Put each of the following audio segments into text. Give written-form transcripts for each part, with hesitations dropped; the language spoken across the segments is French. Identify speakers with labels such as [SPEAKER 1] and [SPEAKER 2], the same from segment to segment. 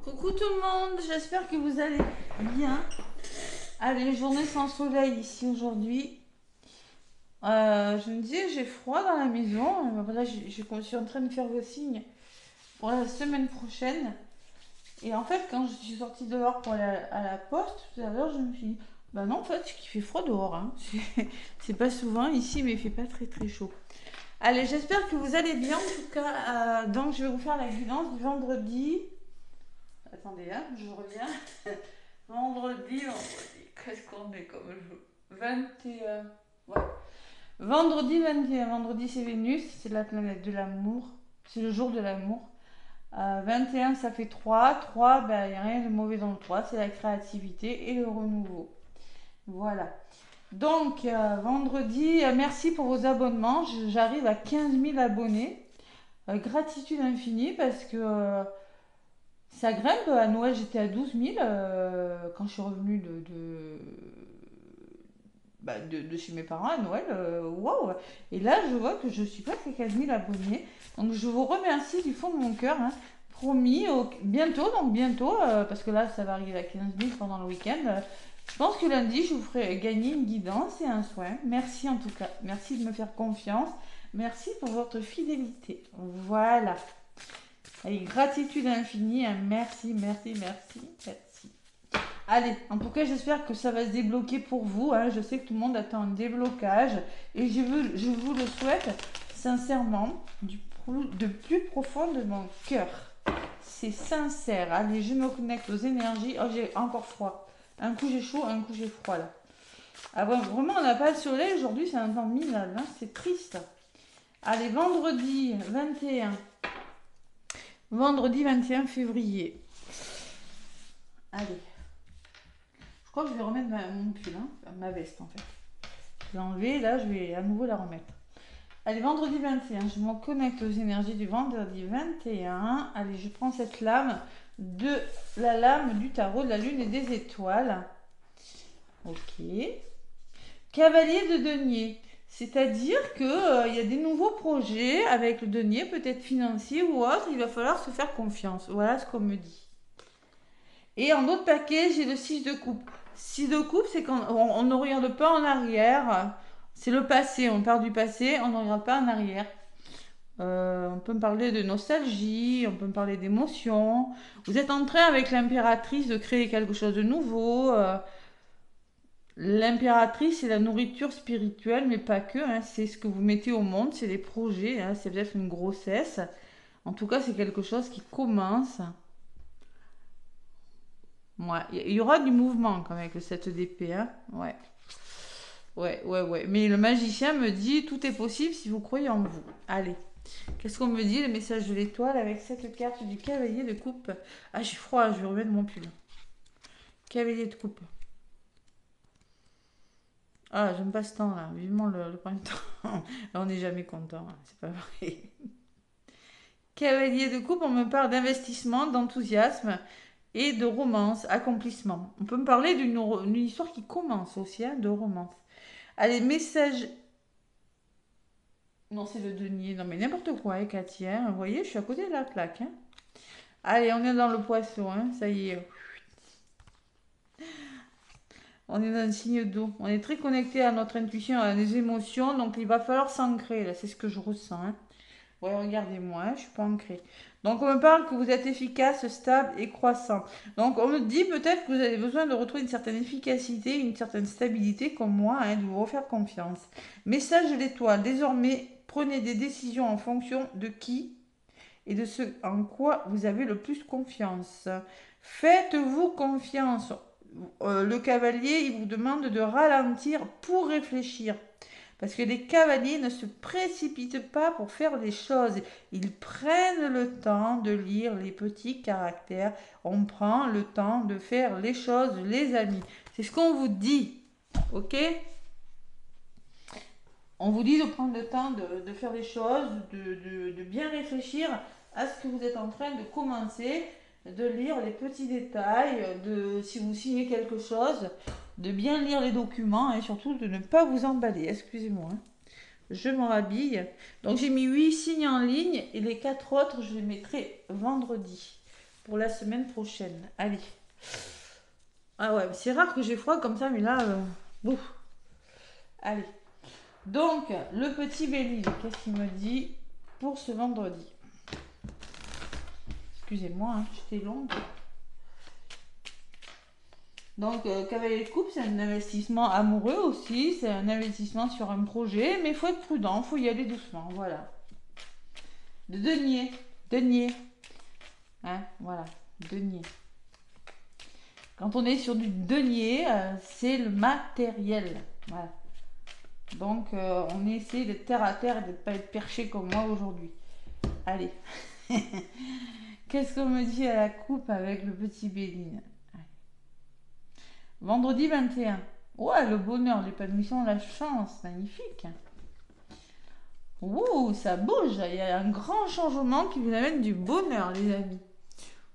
[SPEAKER 1] Coucou tout le monde, j'espère que vous allez bien. Allez, journée sans soleil ici aujourd'hui. Je me dis, j'ai froid dans la maison. Voilà, je suis en train de faire vos signes pour la semaine prochaine. Et en fait, quand je suis sortie dehors pour aller à la poste tout à l'heure, je me suis dit, bah non, en fait, il fait froid dehors, hein. C'est pas souvent ici, mais il fait pas très très chaud. Allez, j'espère que vous allez bien en tout cas. Donc, je vais vous faire la guidance du vendredi. Attendez, hein, je reviens. Vendredi, qu'est-ce qu'on est comme jour 21. Ouais. Vendredi 21. Vendredi, c'est Vénus, c'est la planète de l'amour. C'est le jour de l'amour. 21, ça fait 3. 3, ben, il n'y a rien de mauvais dans le 3. C'est la créativité et le renouveau. Voilà. Donc, vendredi, merci pour vos abonnements. J'arrive à 15 000 abonnés. Gratitude infinie parce que ça grimpe. À Noël, j'étais à 12 000 quand je suis revenue de chez mes parents à Noël. Waouh! Et là, je vois que je suis presque à 15 000 abonnés. Donc, je vous remercie du fond de mon cœur, hein. Promis, bientôt, parce que là, ça va arriver à 15 000 pendant le week-end. Je pense que lundi, je vous ferai gagner une guidance et un soin. Merci en tout cas. Merci de me faire confiance. Merci pour votre fidélité. Voilà. Avec gratitude infinie, hein. Merci, merci, merci, merci. Allez, en tout cas, j'espère que ça va se débloquer pour vous, hein. Je sais que tout le monde attend un déblocage et je vous le souhaite sincèrement, de plus profond de mon cœur. C'est sincère. Allez, je me connecte aux énergies. Oh, j'ai encore froid. Un coup j'ai chaud, un coup j'ai froid là. Ah ouais, vraiment, on n'a pas de soleil aujourd'hui, c'est un temps minable, hein. C'est triste. Allez, vendredi 21. Vendredi 21 février. Allez. Je crois que je vais remettre mon pull, hein, ma veste en fait. Je l'ai enlevée, là je vais à nouveau la remettre. Allez, vendredi 21, je me connecte aux énergies du vendredi 21. Allez, je prends cette lame de la lame du tarot de la lune et des étoiles. Ok. Cavalier de denier. C'est-à-dire qu'il y a des nouveaux projets avec le denier, peut-être financier ou autre. Il va falloir se faire confiance. Voilà ce qu'on me dit. Et en autre paquet, j'ai le 6 de coupe. 6 de coupe, c'est quand on ne regarde pas en arrière. C'est le passé, on part du passé, on ne regarde pas en arrière. On peut me parler de nostalgie, on peut me parler d'émotion. Vous êtes en train avec l'impératrice de créer quelque chose de nouveau. L'impératrice, c'est la nourriture spirituelle, mais pas que, hein. C'est ce que vous mettez au monde, c'est les projets, hein. C'est peut-être une grossesse. En tout cas, c'est quelque chose qui commence. Ouais, il y aura du mouvement quand même avec le 7 d'épée, hein. Ouais. Ouais, ouais, ouais. Mais le magicien me dit tout est possible si vous croyez en vous. Allez. Qu'est-ce qu'on me dit, le message de l'étoile avec cette carte du cavalier de coupe? Ah, j'ai froid, je vais remettre mon pull. Cavalier de coupe. Ah, j'aime pas ce temps-là. Vivement le printemps. On n'est jamais content, hein, c'est pas vrai. Cavalier de coupe, on me parle d'investissement, d'enthousiasme et de romance, accomplissement. On peut me parler d'une histoire qui commence aussi, hein, de romance. Allez, message. Non, c'est le denier. Non, mais n'importe quoi, hein, Cathy, hein. Vous voyez, je suis à côté de la plaque, hein. Allez, on est dans le poisson, hein. Ça y est. On est dans un signe d'eau. On est très connecté à notre intuition, à nos émotions. Donc, il va falloir s'ancrer, là. C'est ce que je ressens, hein. Ouais, regardez-moi, hein, je suis pas ancrée. Donc, on me parle que vous êtes efficace, stable et croissant. Donc, on me dit peut-être que vous avez besoin de retrouver une certaine efficacité, une certaine stabilité, comme moi, hein, de vous refaire confiance. Message de l'étoile. Désormais, prenez des décisions en fonction de qui et de ce en quoi vous avez le plus confiance. Faites-vous confiance. Le cavalier, il vous demande de ralentir pour réfléchir. Parce que les cavaliers ne se précipitent pas pour faire les choses. Ils prennent le temps de lire les petits caractères. On prend le temps de faire les choses, les amis. C'est ce qu'on vous dit. Ok? On vous dit de prendre le temps de faire les choses, de bien réfléchir à ce que vous êtes en train de commencer, de lire les petits détails, si vous signez quelque chose, de bien lire les documents et surtout de ne pas vous emballer. Excusez-moi, hein. Je m'en Donc j'ai mis 8 signes en ligne et les 4 autres, je les mettrai vendredi. pour la semaine prochaine. Allez. Ah ouais, c'est rare que j'ai froid comme ça, mais là, bouf. Allez. Donc, le petit Bélier, qu'est-ce qu'il me dit pour ce vendredi? Excusez-moi, hein, j'étais longue. Donc, cavalier de coupe, c'est un investissement amoureux aussi, c'est un investissement sur un projet, mais il faut être prudent, il faut y aller doucement, voilà. De denier, hein, voilà, denier. Quand on est sur du denier, c'est le matériel, voilà. Donc, on essaie d'être terre à terre et de ne pas être perché comme moi aujourd'hui. Allez. Qu'est-ce qu'on me dit à la coupe avec le petit Béline? Vendredi 21. Ouais, le bonheur, l'épanouissement, la chance, magnifique. Ouh, ça bouge, il y a un grand changement qui vous amène du bonheur, les amis.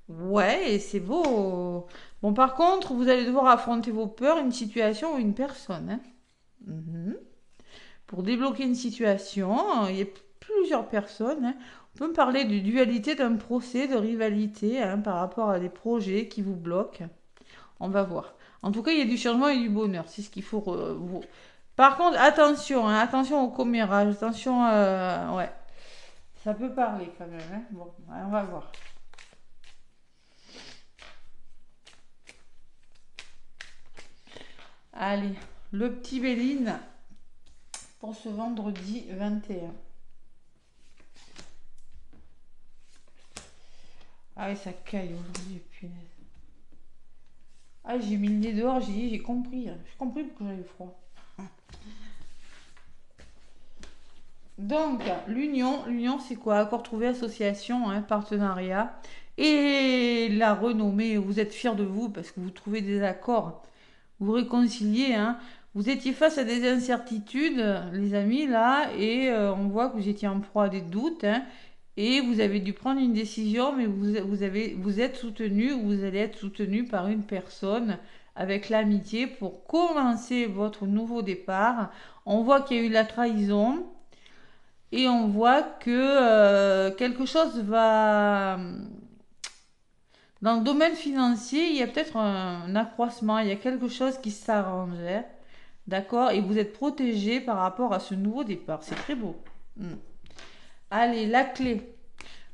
[SPEAKER 1] Ouais, et c'est beau. Bon, par contre, vous allez devoir affronter vos peurs, une situation ou une personne. Hein. Pour débloquer une situation, il y a plusieurs personnes. Hein. On peut me parler de dualité d'un procès, de rivalité par rapport à des projets qui vous bloquent. On va voir. En tout cas, il y a du changement et du bonheur. C'est ce qu'il faut. Par contre, attention, hein, attention au commérage. Attention, ouais. Ça peut parler quand même. Hein. Bon, on va voir. Allez, le petit Béline pour ce vendredi 21. Ah oui, ça caille aujourd'hui, punaise. Ah, j'ai mis le nez dehors, j'ai compris. J'ai compris pourquoi j'avais froid. Donc, l'union, c'est quoi? Accord trouvé, association, hein, partenariat. Et la renommée, vous êtes fiers de vous parce que vous trouvez des accords. Vous réconciliez, hein. Vous étiez face à des incertitudes, les amis, là, et on voit que vous étiez en proie à des doutes, hein, et vous avez dû prendre une décision, mais vous êtes soutenu, vous allez être soutenu par une personne avec l'amitié pour commencer votre nouveau départ. On voit qu'il y a eu la trahison, et on voit que quelque chose va... Dans le domaine financier, il y a peut-être un accroissement, il y a quelque chose qui s'arrangeait, d'accord? Et vous êtes protégé par rapport à ce nouveau départ. C'est très beau. Allez, la clé.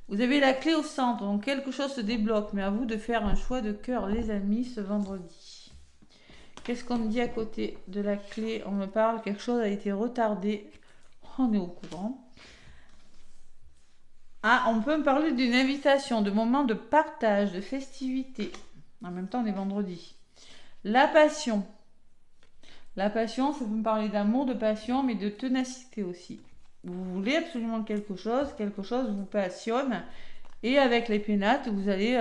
[SPEAKER 1] Vous avez la clé au centre, donc quelque chose se débloque, mais à vous de faire un choix de cœur, les amis, ce vendredi. Qu'est-ce qu'on me dit à côté de la clé? On me parle, quelque chose a été retardé. On est au courant. Ah, on peut me parler d'une invitation, de moments de partage, de festivité. En même temps, on est vendredi. La passion. La passion, ça peut me parler d'amour, de passion, mais de ténacité aussi. Vous voulez absolument quelque chose vous passionne. Et avec les pénates, vous allez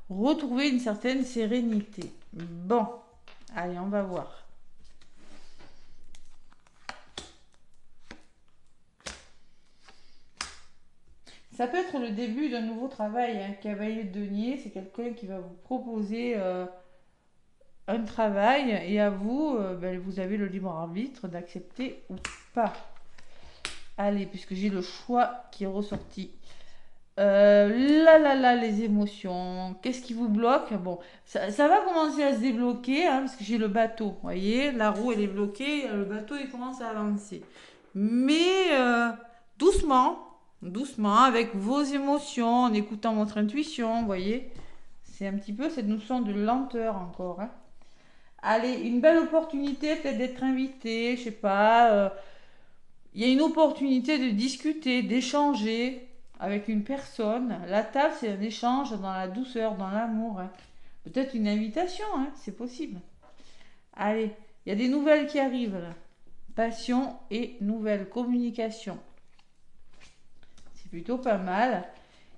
[SPEAKER 1] retrouver une certaine sérénité. Bon, allez, on va voir. Ça peut être le début d'un nouveau travail. Un cavalier de denier, c'est quelqu'un qui va vous proposer un travail et à vous, vous avez le libre arbitre d'accepter ou pas. Allez, puisque j'ai le choix qui est ressorti. Les émotions. Qu'est-ce qui vous bloque? Bon, ça va commencer à se débloquer parce que j'ai le bateau. Vous voyez, la roue elle est bloquée, le bateau il commence à avancer. Mais doucement. Doucement, avec vos émotions, en écoutant votre intuition, vous voyez. C'est un petit peu cette notion de lenteur encore. Hein. Allez, une belle opportunité peut-être d'être invité, je sais pas. Il y a une opportunité de discuter, d'échanger avec une personne. La table, c'est un échange dans la douceur, dans l'amour. Hein. Peut-être une invitation, hein, c'est possible. Allez, il y a des nouvelles qui arrivent là. Passion et nouvelles, communication. Plutôt pas mal.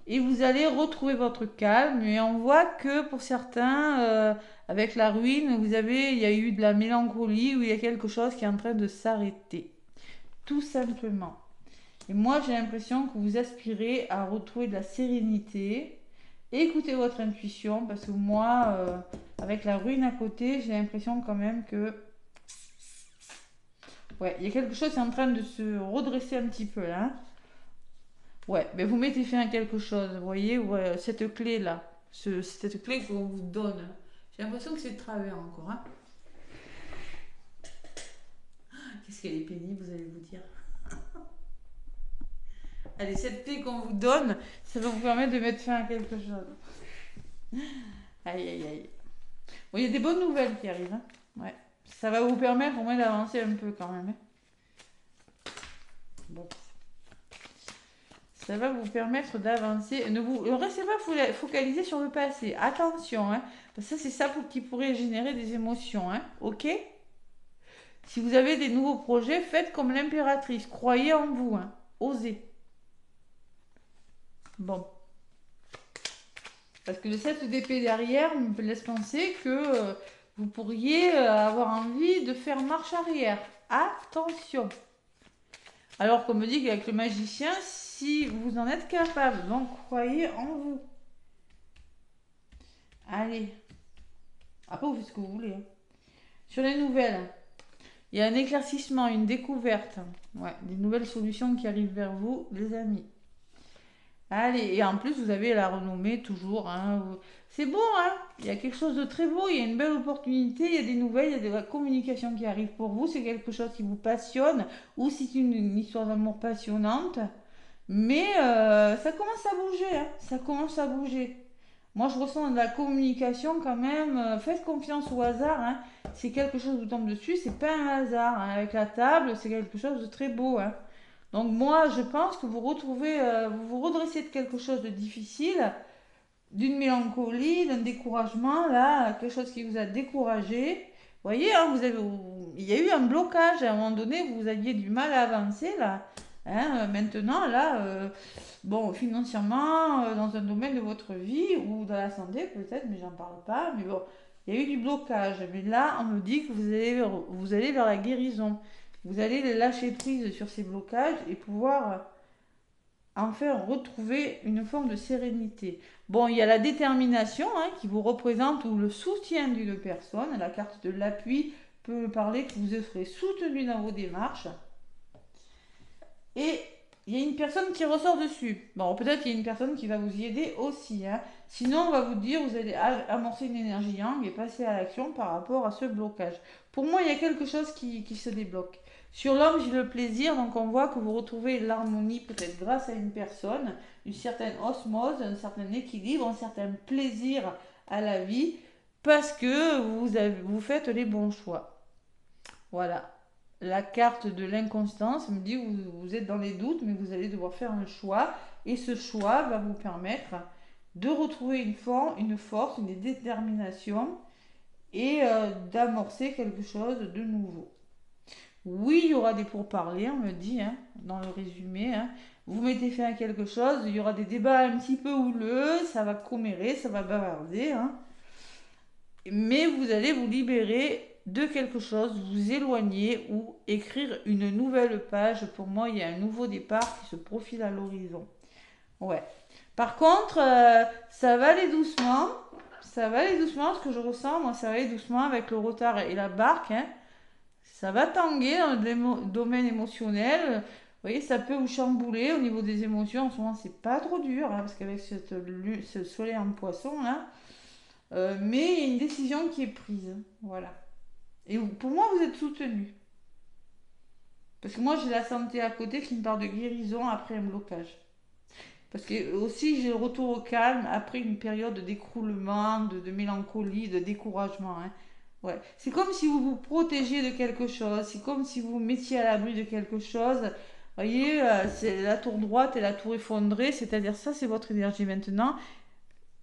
[SPEAKER 1] Et vous allez retrouver votre calme. Et on voit que pour certains, avec la ruine, il y a eu de la mélancolie, où il y a quelque chose qui est en train de s'arrêter. Tout simplement. Et moi, j'ai l'impression que vous aspirez à retrouver de la sérénité. Écoutez votre intuition, parce que moi, avec la ruine à côté, j'ai l'impression quand même que... Ouais, il y a quelque chose qui est en train de se redresser un petit peu là. Ouais, mais vous mettez fin à quelque chose, vous voyez, cette clé-là. cette clé qu'on vous donne. J'ai l'impression que c'est de travers encore. Hein. Qu'est-ce qu'elle est pénible, vous allez vous dire. Allez, cette clé qu'on vous donne, ça va vous permettre de mettre fin à quelque chose. Aïe, aïe, aïe. Bon, il y a des bonnes nouvelles qui arrivent. Hein. Ouais. Ça va vous permettre au moins d'avancer un peu quand même. Hein. Bon. Ça va vous permettre d'avancer. Ne restez pas focalisé sur le passé. Attention, hein. Parce que ça, c'est ça qui pourrait générer des émotions. Hein. Ok? Si vous avez des nouveaux projets, faites comme l'impératrice. Croyez en vous. Hein. Osez. Bon. Parce que le 7 d'épée derrière me laisse penser que vous pourriez avoir envie de faire marche arrière. Attention. Alors qu'on me dit qu'avec le magicien, si vous en êtes capable, donc croyez en vous. Allez. Après, vous faites ce que vous voulez. Hein. Sur les nouvelles, il y a un éclaircissement, une découverte. Ouais, des nouvelles solutions qui arrivent vers vous, les amis. Allez, et en plus, vous avez la renommée toujours. Hein. C'est beau, hein. Il y a quelque chose de très beau, il y a une belle opportunité, il y a des nouvelles, il y a de la communication qui arrive pour vous. C'est quelque chose qui vous passionne ou c'est une histoire d'amour passionnante. Mais ça commence à bouger, hein. Ça commence à bouger. Moi, je ressens de la communication quand même. Faites confiance au hasard. Hein. Si quelque chose vous tombe dessus, c'est pas un hasard. Hein. Avec la table, c'est quelque chose de très beau. Hein. Donc moi, je pense que vous retrouvez, vous vous redressez de quelque chose de difficile, d'une mélancolie, d'un découragement, là, quelque chose qui vous a découragé. Vous voyez, hein, il y a eu un blocage à un moment donné, vous aviez du mal à avancer, là. Hein, maintenant, là, bon, financièrement, dans un domaine de votre vie ou dans la santé, peut-être, mais j'en parle pas. Mais bon, il y a eu du blocage. Mais là, on me dit que vous allez vers la guérison. Vous allez lâcher prise sur ces blocages et pouvoir enfin retrouver une forme de sérénité. Bon, il y a la détermination hein, qui vous représente ou le soutien d'une personne. La carte de l'appui peut parler que vous serez soutenu dans vos démarches. Et il y a une personne qui ressort dessus. Bon, peut-être qu'il y a une personne qui va vous y aider aussi. Hein. Sinon, on va vous dire, vous allez amorcer une énergie yang et passer à l'action par rapport à ce blocage. Pour moi, il y a quelque chose qui se débloque. Sur l'homme, j'ai le plaisir, donc on voit que vous retrouvez l'harmonie peut-être grâce à une personne, une certaine osmose, un certain équilibre, un certain plaisir à la vie, parce que vous faites les bons choix. Voilà. La carte de l'inconstance me dit que vous êtes dans les doutes, mais vous allez devoir faire un choix, et ce choix va vous permettre de retrouver une force, une détermination, et d'amorcer quelque chose de nouveau. Oui, il y aura des pourparlers, on me dit, hein, dans le résumé. Hein. Vous mettez fin à quelque chose, il y aura des débats un petit peu houleux, ça va commérer, ça va bavarder. Hein. Mais vous allez vous libérer de quelque chose, vous éloigner ou écrire une nouvelle page. Pour moi, il y a un nouveau départ qui se profile à l'horizon. Ouais. Par contre, ça va aller doucement. Ça va aller doucement, ce que je ressens, moi, ça va aller doucement avec le retard et la barque. Hein. Ça va tanguer dans le domaine émotionnel. Vous voyez, ça peut vous chambouler au niveau des émotions. En ce moment, c'est pas trop dur, hein, parce qu'avec ce soleil en poisson, là. Mais il y a une décision qui est prise. Voilà. Et pour moi, vous êtes soutenu. Parce que moi, j'ai la santé à côté qui me parle de guérison après un blocage. Parce que aussi, j'ai le retour au calme après une période d'écroulement, de mélancolie, de découragement. Hein. Ouais. C'est comme si vous vous protégiez de quelque chose. C'est comme si vous vous mettiez à l'abri de quelque chose. Vous voyez, c'est la tour droite et la tour effondrée. C'est-à-dire ça, c'est votre énergie maintenant.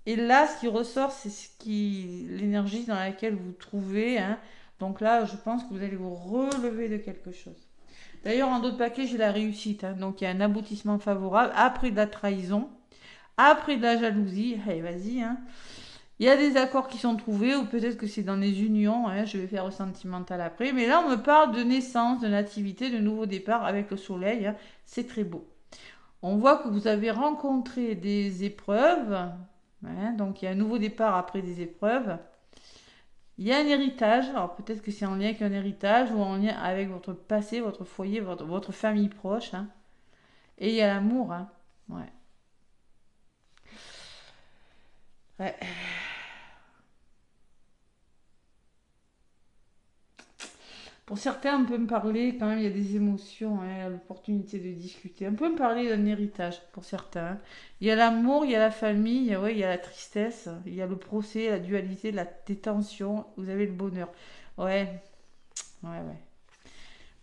[SPEAKER 1] Et là, ce qui ressort, c'est l'énergie dans laquelle vous vous trouvez. Hein. Donc là, je pense que vous allez vous relever de quelque chose. D'ailleurs, en d'autres paquets, j'ai la réussite. Hein. Donc, il y a un aboutissement favorable après de la trahison, après de la jalousie. Allez, vas-y. Hein. Il y a des accords qui sont trouvés, ou peut-être que c'est dans les unions. Hein. Je vais faire le sentimental après. Mais là, on me parle de naissance, de nativité, de nouveau départ avec le soleil. Hein. C'est très beau. On voit que vous avez rencontré des épreuves. Hein. Donc, il y a un nouveau départ après des épreuves. Il y a un héritage, alors peut-être que c'est en lien avec un héritage ou en lien avec votre passé, votre foyer, votre famille proche. Hein. Et il y a l'amour. Hein. Ouais. Ouais. Pour certains, on peut me parler, quand même, il y a des émotions, hein, l'opportunité de discuter. On peut me parler d'un héritage, pour certains, hein. Il y a l'amour, il y a la famille, ouais, il y a la tristesse, il y a le procès, la dualité, des tensions, vous avez le bonheur. Ouais, ouais.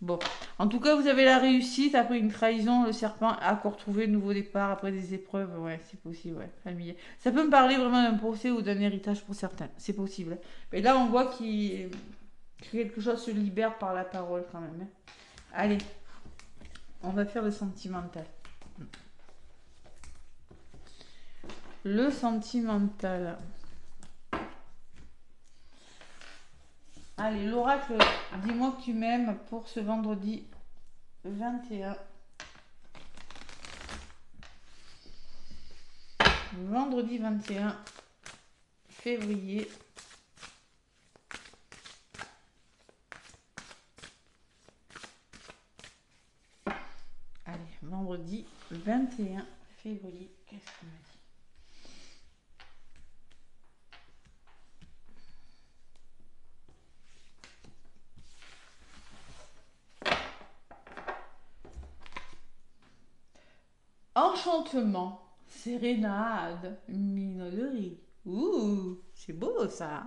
[SPEAKER 1] Bon, en tout cas, vous avez la réussite après une trahison, le serpent a encore trouvé un nouveau départ après des épreuves. Ouais, c'est possible, ouais, familier. Ça peut me parler vraiment d'un procès ou d'un héritage pour certains, c'est possible. Mais là, on voit que quelque chose se libère par la parole quand même, hein. Allez, on va faire le sentimental. Le sentimental. Allez, l'oracle, dis-moi que tu m'aimes pour ce vendredi 21. Vendredi 21 février. Allez, vendredi 21 février. Qu'est-ce qu'on m'a dit? Enchantement, sérénade, minauderie. Ouh, c'est beau ça.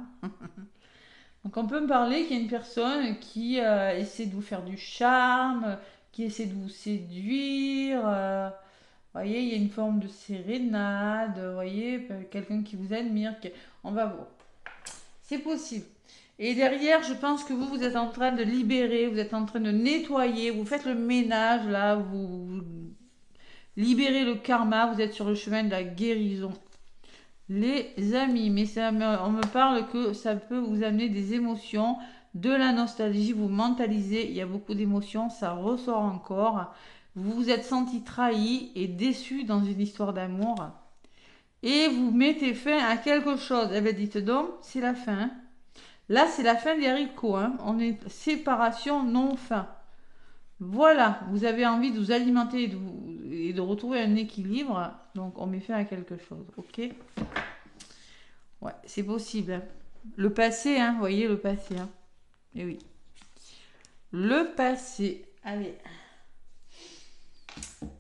[SPEAKER 1] Donc on peut me parler qu'il y a une personne qui essaie de vous faire du charme, qui essaie de vous séduire. Voyez, il y a une forme de sérénade. Voyez, quelqu'un qui vous admire. On va voir. C'est possible. Et derrière, je pense que vous êtes en train de libérer, vous êtes en train de nettoyer, vous faites le ménage là, vous libérez le karma, vous êtes sur le chemin de la guérison. Les amis, mais on me parle que ça peut vous amener des émotions, de la nostalgie, vous mentalisez, il y a beaucoup d'émotions, ça ressort encore. Vous vous êtes senti trahi et déçu dans une histoire d'amour. Et vous mettez fin à quelque chose. Eh bien, dites donc, c'est la fin, hein. Là, c'est la fin des haricots, hein. On est séparation, non fin. Voilà, vous avez envie de vous alimenter et de retrouver un équilibre. Donc, on met fin à quelque chose, ok? Ouais, c'est possible, hein. Le passé, hein, vous voyez, le passé, hein. Eh oui. Le passé. Allez.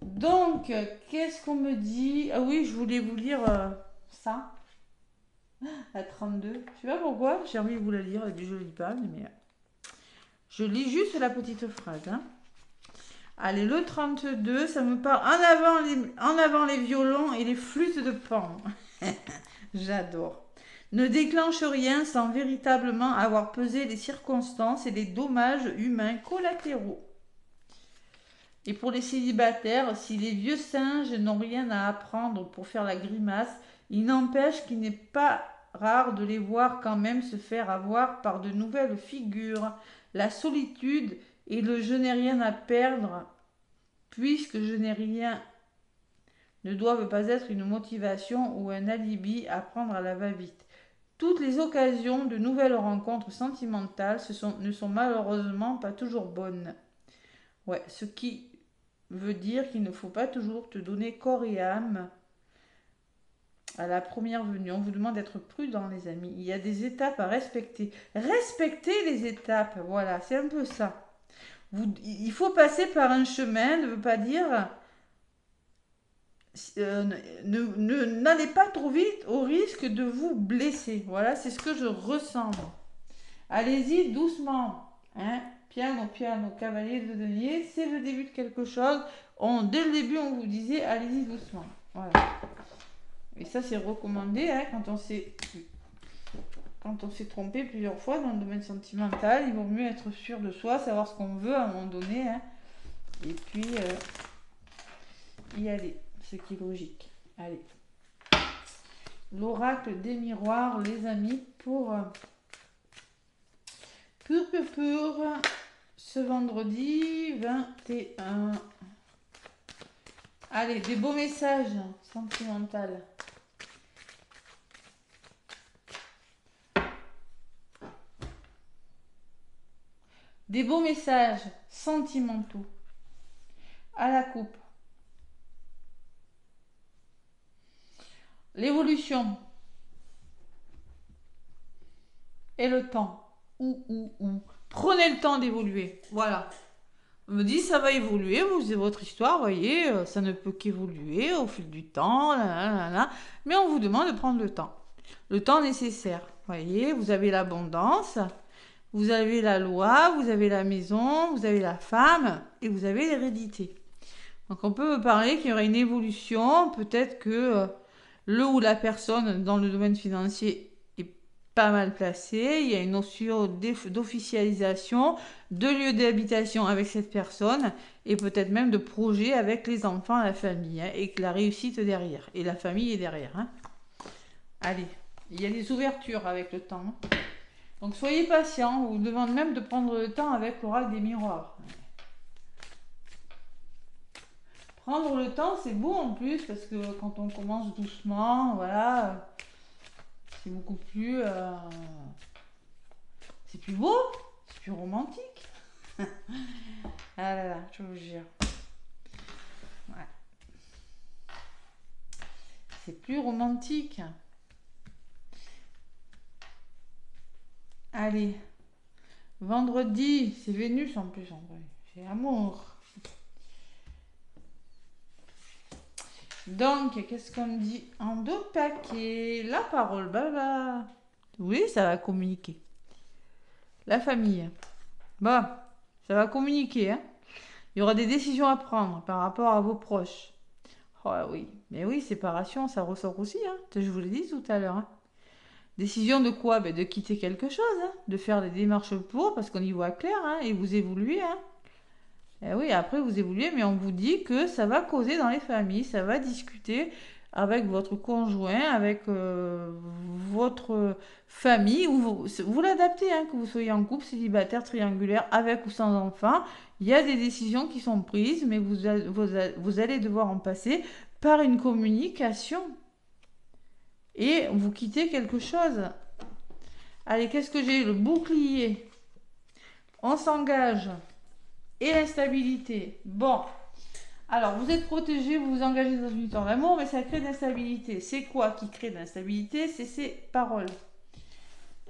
[SPEAKER 1] Donc, qu'est-ce qu'on me dit? Ah oui, je voulais vous lire ça, à 32. Je sais pas pourquoi, j'ai envie de vous la lire, et puis je ne lis pas, mais je lis juste la petite phrase, hein. Allez, le 32, ça me parle en avant les violons et les flûtes de Pan. J'adore. Ne déclenche rien sans véritablement avoir pesé les circonstances et les dommages humains collatéraux. Et pour les célibataires, si les vieux singes n'ont rien à apprendre pour faire la grimace, il n'empêche qu'il n'est pas rare de les voir quand même se faire avoir par de nouvelles figures. La solitude et le je n'ai rien à perdre, puisque je n'ai rien, ne doivent pas être une motivation ou un alibi à prendre à la va-vite. Toutes les occasions de nouvelles rencontres sentimentales ne sont malheureusement pas toujours bonnes. Ouais, ce qui veut dire qu'il ne faut pas toujours te donner corps et âme à la première venue. On vous demande d'être prudent, les amis. Il y a des étapes à respecter. Respectez les étapes, voilà, c'est un peu ça. Il faut passer par un chemin, ne veut pas dire n'allez pas trop vite au risque de vous blesser. Voilà, c'est ce que je ressens. Allez-y doucement, hein. Piano, piano, cavalier de denier, c'est le début de quelque chose. Dès le début, on vous disait, allez-y doucement. Voilà. Et ça, c'est recommandé, hein, quand on s'est trompé plusieurs fois dans le domaine sentimental. Il vaut mieux être sûr de soi, savoir ce qu'on veut à un moment donné, hein, et puis y aller, ce qui est logique. Allez. L'oracle des miroirs, les amis, pour ce vendredi 21. Allez, des beaux messages sentimentaux. Des beaux messages sentimentaux à la coupe. L'évolution. et le temps. Prenez le temps d'évoluer. Voilà. On me dit, ça va évoluer, c'est votre histoire, voyez, ça ne peut qu'évoluer au fil du temps, mais on vous demande de prendre le temps nécessaire. Voyez, vous avez l'abondance, vous avez la loi, vous avez la maison, vous avez la femme et vous avez l'hérédité. Donc on peut parler qu'il y aura une évolution, peut-être que le ou la personne dans le domaine financier est pas mal placé, il y a une notion d'officialisation, de lieu d'habitation avec cette personne et peut-être même de projet avec les enfants, la famille, hein, et que la réussite derrière, et la famille est derrière. Hein. Allez, il y a des ouvertures avec le temps. Hein. Donc soyez patient, on vous demande même de prendre le temps avec l'oracle des miroirs. Prendre le temps, c'est beau en plus, parce que quand on commence doucement, voilà, c'est beaucoup plus... c'est plus beau, c'est plus romantique. Ah là là, je vous jure. Ouais. C'est plus romantique. Allez. Vendredi, c'est Vénus en plus, en vrai. C'est amour. Donc, qu'est-ce qu'on dit en deux paquets? La parole, bah. Oui, ça va communiquer. La famille. Bon, ça va communiquer. Hein. Il y aura des décisions à prendre par rapport à vos proches. Oh oui, mais oui, séparation, ça ressort aussi. Hein. Je vous l'ai dit tout à l'heure. Hein. Décision de quoi? Ben, de quitter quelque chose, hein. De faire les démarches pour, parce qu'on y voit clair, hein, et vous évoluez. Hein. Et oui, après vous évoluez, mais on vous dit que ça va causer dans les familles, ça va discuter avec votre conjoint, avec votre famille, ou vous l'adaptez, hein, que vous soyez en couple, célibataire, triangulaire, avec ou sans enfant. Il y a des décisions qui sont prises, mais vous allez devoir en passer par une communication. Et vous quittez quelque chose. Allez, qu'est-ce que j'ai? Le bouclier. On s'engage. Et l'instabilité. Bon. Alors, vous êtes protégé, vous vous engagez dans une histoire d'amour, mais ça crée de l'instabilité. C'est quoi qui crée de l'instabilité? C'est ces paroles.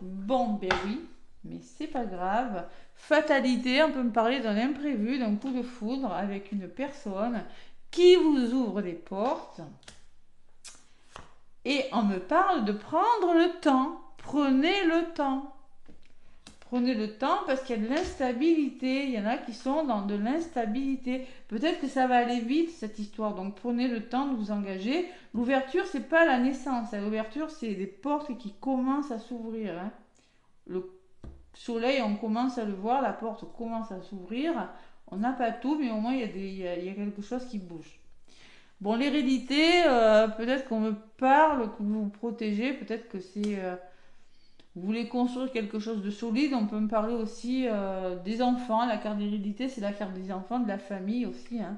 [SPEAKER 1] Bon, ben oui, mais c'est pas grave. Fatalité, on peut me parler d'un imprévu, d'un coup de foudre avec une personne qui vous ouvre des portes. Et on me parle de prendre le temps. Prenez le temps. Prenez le temps parce qu'il y a de l'instabilité. Il y en a qui sont dans de l'instabilité. Peut-être que ça va aller vite, cette histoire. Donc prenez le temps de vous engager. L'ouverture, c'est pas la naissance. L'ouverture, c'est des portes qui commencent à s'ouvrir. Hein. Le soleil, on commence à le voir. La porte commence à s'ouvrir. On n'a pas tout, mais au moins, il y a quelque chose qui bouge. Bon, l'hérédité, peut-être qu'on me parle, que vous vous protégez, peut-être que c'est... vous voulez construire quelque chose de solide, on peut me parler aussi des enfants. La carte d'hérédité, c'est la carte des enfants, de la famille aussi. Hein.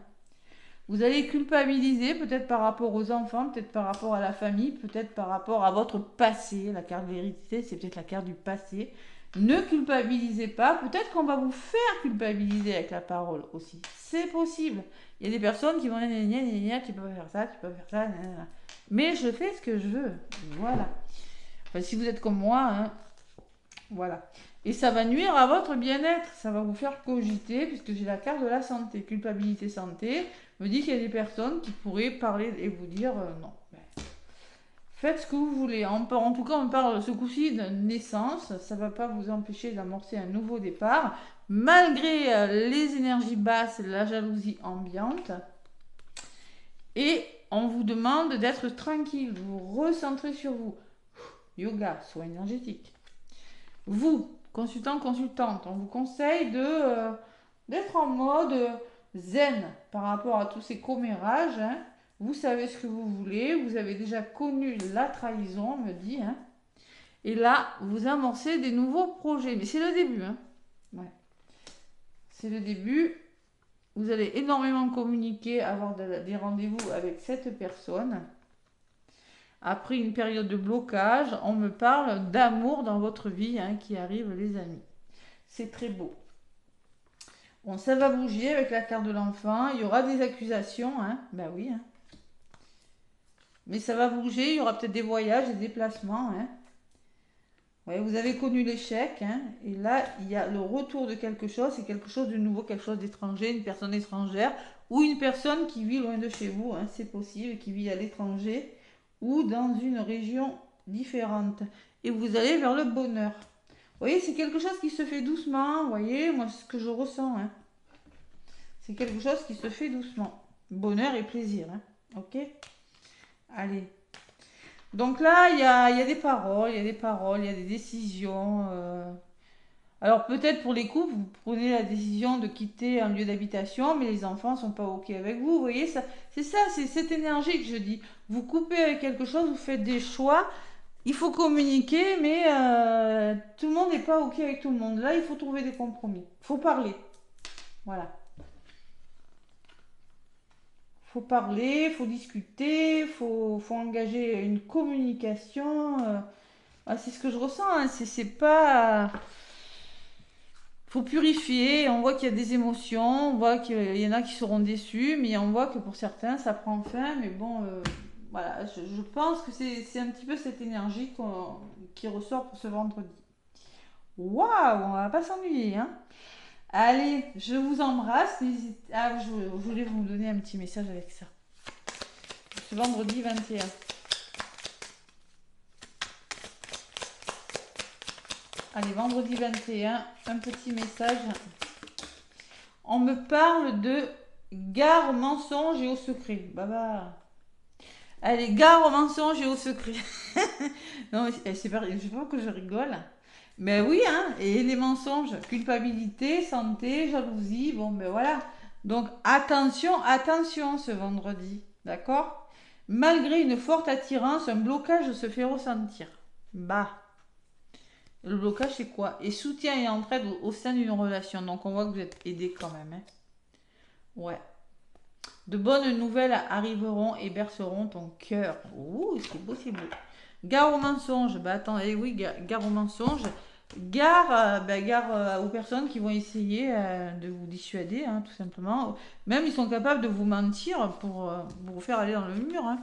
[SPEAKER 1] Vous allez culpabiliser, peut-être par rapport aux enfants, peut-être par rapport à la famille, peut-être par rapport à votre passé. La carte d'hérédité, c'est peut-être la carte du passé. Ne culpabilisez pas. Peut-être qu'on va vous faire culpabiliser avec la parole aussi. C'est possible. Il y a des personnes qui vont dire tu peux pas faire ça, tu peux pas faire ça. Mais je fais ce que je veux. Voilà. Enfin, si vous êtes comme moi, hein, voilà. Et ça va nuire à votre bien-être. Ça va vous faire cogiter, puisque j'ai la carte de la santé. Culpabilité santé me dit qu'il y a des personnes qui pourraient parler et vous dire non. Faites ce que vous voulez. En tout cas, on parle ce coup-ci de naissance. Ça ne va pas vous empêcher d'amorcer un nouveau départ. Malgré les énergies basses, la jalousie ambiante. Et on vous demande d'être tranquille, vous recentrez sur vous. Yoga, soin énergétique. Vous, consultant, consultante, on vous conseille d'être en mode zen par rapport à tous ces commérages. Hein. Vous savez ce que vous voulez, vous avez déjà connu la trahison, on me dit. Hein. Et là, vous amorcez des nouveaux projets. Mais c'est le début. Hein. Ouais. C'est le début. Vous allez énormément communiquer, avoir des rendez-vous avec cette personne. Après une période de blocage, on me parle d'amour dans votre vie hein, qui arrive, les amis. C'est très beau. Bon, ça va bouger avec la carte de l'enfant. Il y aura des accusations. Hein. Ben oui. Hein. Mais ça va bouger. Il y aura peut-être des voyages, des déplacements. Hein. Ouais, vous avez connu l'échec, hein, et là, il y a le retour de quelque chose, c'est quelque chose de nouveau, quelque chose d'étranger, une personne étrangère, ou une personne qui vit loin de chez vous, hein, c'est possible, qui vit à l'étranger, ou dans une région différente. Et vous allez vers le bonheur. Vous voyez, c'est quelque chose qui se fait doucement, vous voyez, moi, c'est ce que je ressens, hein. C'est quelque chose qui se fait doucement. Bonheur et plaisir, hein. Ok? Allez. Donc là, il y a des paroles, il y a des paroles, il y a des décisions. Alors peut-être pour les couples, vous prenez la décision de quitter un lieu d'habitation, mais les enfants sont pas OK avec vous. Vous voyez, ça, c'est cette énergie que je dis. Vous coupez avec quelque chose, vous faites des choix. Il faut communiquer, mais tout le monde n'est pas OK avec tout le monde. Là, il faut trouver des compromis. Il faut parler. Voilà. Faut parler, faut discuter, faut engager une communication. C'est ce que je ressens, hein. C'est pas. Faut purifier. On voit qu'il y a des émotions, on voit qu'il y en a qui seront déçus, mais on voit que pour certains, ça prend fin. Mais bon, voilà, je pense que c'est un petit peu cette énergie qui ressort pour ce vendredi. Waouh, on va pas s'ennuyer, hein. Allez, je vous embrasse. Ah, je voulais vous donner un petit message avec ça. Ce vendredi 21. Allez, vendredi 21, un petit message. On me parle de gare aux mensonges et aux secrets. Baba. Allez, gare aux mensonges et aux secrets. Non, c'est pas, je sais pas que je rigole. Mais oui, hein, et les mensonges, culpabilité, santé, jalousie, bon, ben voilà. Donc attention, attention ce vendredi, d'accord? Malgré une forte attirance, un blocage se fait ressentir. Bah, le blocage c'est quoi? Et soutien et entraide au sein d'une relation. Donc on voit que vous êtes aidé quand même, hein. Ouais. De bonnes nouvelles arriveront et berceront ton cœur. Ouh, c'est beau, c'est beau. Gare aux mensonges. Bah attends, eh oui, gare aux mensonges. Gare aux personnes qui vont essayer de vous dissuader, hein, tout simplement. Même ils sont capables de vous mentir pour vous faire aller dans le mur, hein.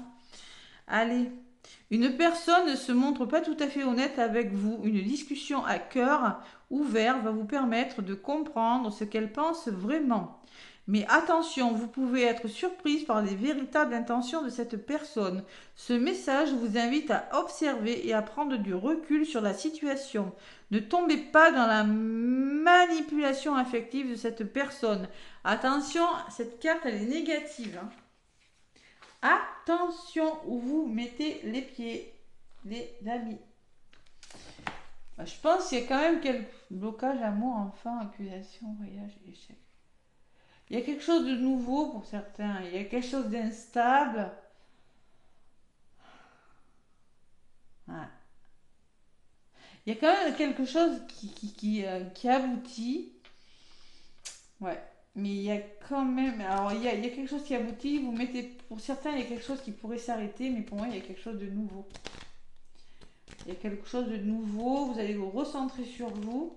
[SPEAKER 1] Allez. Une personne ne se montre pas tout à fait honnête avec vous. Une discussion à cœur ouvert va vous permettre de comprendre ce qu'elle pense vraiment. Mais attention, vous pouvez être surprise par les véritables intentions de cette personne. Ce message vous invite à observer et à prendre du recul sur la situation. Ne tombez pas dans la manipulation affective de cette personne. Attention, cette carte elle est négative, hein. Attention où vous mettez les pieds, les amis. Je pense qu'il y a quand même quelques blocages, amour, enfant, accusation, voyage, échec. Il y a quelque chose de nouveau pour certains. Il y a quelque chose d'instable. Ouais. Il y a quand même quelque chose qui aboutit. Ouais. Mais il y a quand même. Alors, il y a quelque chose qui aboutit. Vous mettez. Pour certains, il y a quelque chose qui pourrait s'arrêter. Mais pour moi, il y a quelque chose de nouveau. Il y a quelque chose de nouveau. Vous allez vous recentrer sur vous.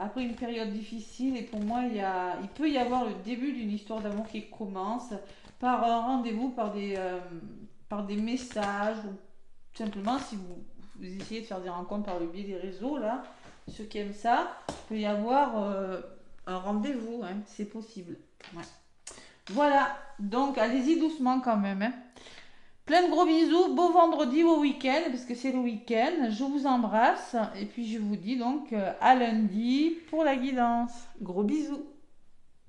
[SPEAKER 1] Après une période difficile, et pour moi, il peut y avoir le début d'une histoire d'amour qui commence par un rendez-vous, par des messages, ou tout simplement si vous essayez de faire des rencontres par le biais des réseaux, là, ceux qui aiment ça, il peut y avoir un rendez-vous, hein, c'est possible. Ouais. Voilà, donc allez-y doucement quand même, hein. Plein de gros bisous, beau vendredi, beau week-end, parce que c'est le week-end. Je vous embrasse et puis je vous dis donc à lundi pour la guidance. Gros bisous.